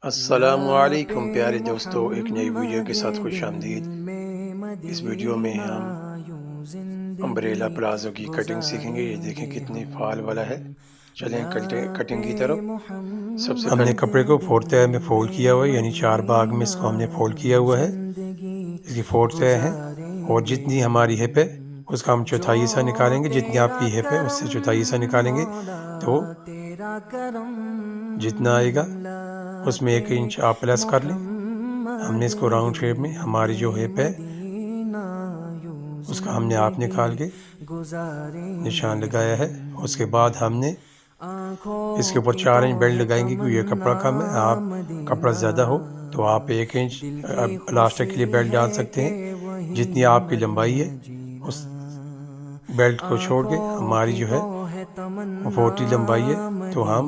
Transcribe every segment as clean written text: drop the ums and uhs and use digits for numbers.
السلام علیکم پیارے دوستو، ایک نئی ویڈیو کے ساتھ خوش آمدید۔ اس ویڈیو میں ہم امبریلا پلازو کی کٹنگ سیکھیں گے۔ یہ دیکھیں کتنی فال والا ہے۔ چلیں کٹنگ کی طرف۔ سب سے ہم پہلے نے کپڑے کو 4 تہہ میں فولڈ کیا ہوا ہے، یعنی 4 بھاگ میں اس کو ہم نے فولڈ کیا ہوا ہے۔ اس کی 4 تہہ ہیں، اور جتنی ہماری ہپ ہے اس کا ہم چوتھائی حصہ نکالیں گے۔ جتنی آپ کی ہپ ہے اس سے چوتھائی حصہ نکالیں گے، تو جتنا آئے گا اس میں 1 انچ آپ پلس کر لیں۔ ہم نے اس کو راؤنڈ شیپ میں ہماری جو ہپ ہے اس کا ہم نے آپ نکال کے نشان لگایا ہے۔ اس کے بعد ہم نے اس کے اوپر 4 انچ بیلٹ لگائیں گے، کیونکہ یہ کپڑا کم ہے۔ آپ کپڑا زیادہ ہو تو آپ 1 انچ لاسٹک کے لیے بیلٹ ڈال سکتے ہیں۔ جتنی آپ کی لمبائی ہے اس بیلٹ کو چھوڑ کے ہماری جو ہے 40 لمبائی ہے، تو ہم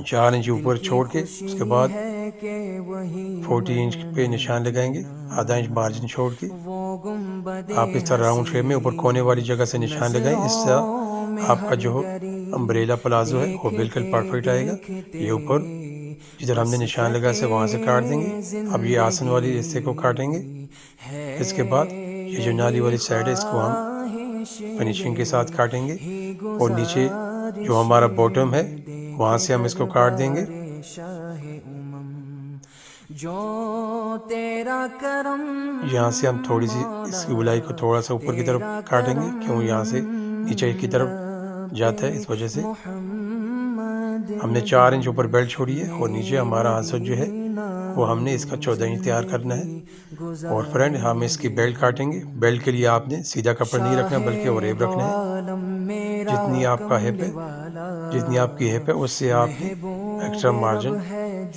4 انچ اوپر چھوڑ کے اس کے بعد 40 انچ پہ نشان لگائیں گے، آدھا انچ مارجن چھوڑ کے۔ آپ اس طرح راؤنڈ شیپ میں اوپر کونے والی جگہ سے نشان لگائیں، اس سے آپ کا جو امبریلا پلازو ہے وہ بالکل پرفیکٹ آئے گا۔ یہ اوپر جدھر ہم نے نشان لگایا سے وہاں سے کاٹ دیں گے۔ اب یہ آسن والی حصے کو کاٹیں گے۔ اس کے بعد یہ جو نالی والی سائڈ ہے اس کو ہم فنیشنگ کے ساتھ کاٹیں گے، اور نیچے جو ہمارا باٹم ہے وہاں سے ہم اس کو کاٹ دیں گے۔ یہاں سے ہم تھوڑی سی اس کی گلائی کو تھوڑا سا اوپر کی طرف کاٹیں گے، کیوں یہاں سے نیچے کی طرف جاتا ہے، اس وجہ سے ہم نے 4 انچ اوپر بیلٹ چھوڑی ہے، اور نیچے ہمارا آنسر جو ہے وہ ہم نے اس کا 14 انچ تیار کرنا ہے۔ اور فرینڈ ہم اس کی بیلٹ کاٹیں گے۔ بیلٹ کے لیے آپ نے سیدھا کپڑا نہیں رکھنا بلکہ اوریب رکھنا ہے۔ جتنی آپ کا ہپ ہے، جتنی آپ کی ہپ ہے اس سے آپ نے ایکسٹرا مارجن،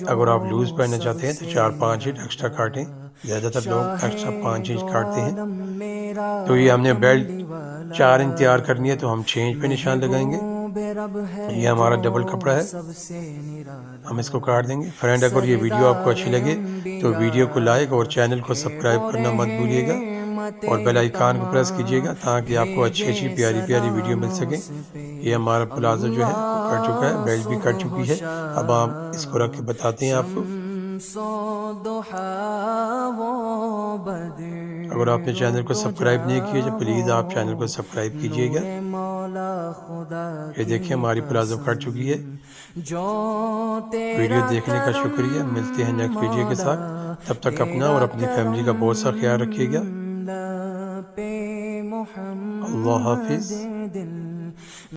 اگر آپ لوز پہننا چاہتے ہیں تو 4-5 انچ ایکسٹرا کاٹیں۔ زیادہ تر لوگ ایکسٹرا 5 انچ کاٹتے ہیں۔ تو یہ ہم نے بیلٹ 4 انچ تیار کرنی ہے، تو ہم 6 انچ پہ نشان لگائیں گے۔ یہ ہمارا ڈبل کپڑا ہے، ہم اس کو کاٹ دیں گے۔ فرینڈ اگر یہ ویڈیو آپ کو اچھی لگے تو ویڈیو کو لائک اور چینل کو سبسکرائب کرنا مت بھولیے گا، اور بیل آئیکن کو پریس کیجیے گا تاکہ آپ کو اچھی پیاری پیاری ویڈیو مل سکیں۔ یہ ہمارا پلازو جو ہے وہ کٹ چکا ہے، بیلٹ بھی کٹ چکی ہے۔ اب ہم اس کو رکھ کے بتاتے ہیں آپ کو۔ اگر آپ نے چینل کو سبسکرائب نہیں کیا تو پلیز آپ چینل کو سبسکرائب کیجیے گا۔ یہ دیکھیں ہماری پلازو کٹ چکی ہے۔ ویڈیو دیکھنے کا شکریہ، ملتے ہیں نیکسٹ ویڈیو کے ساتھ۔ تب تک اپنا اور اپنی فیملی کا بہت سا خیال رکھیے گا۔ اللہ حافظ۔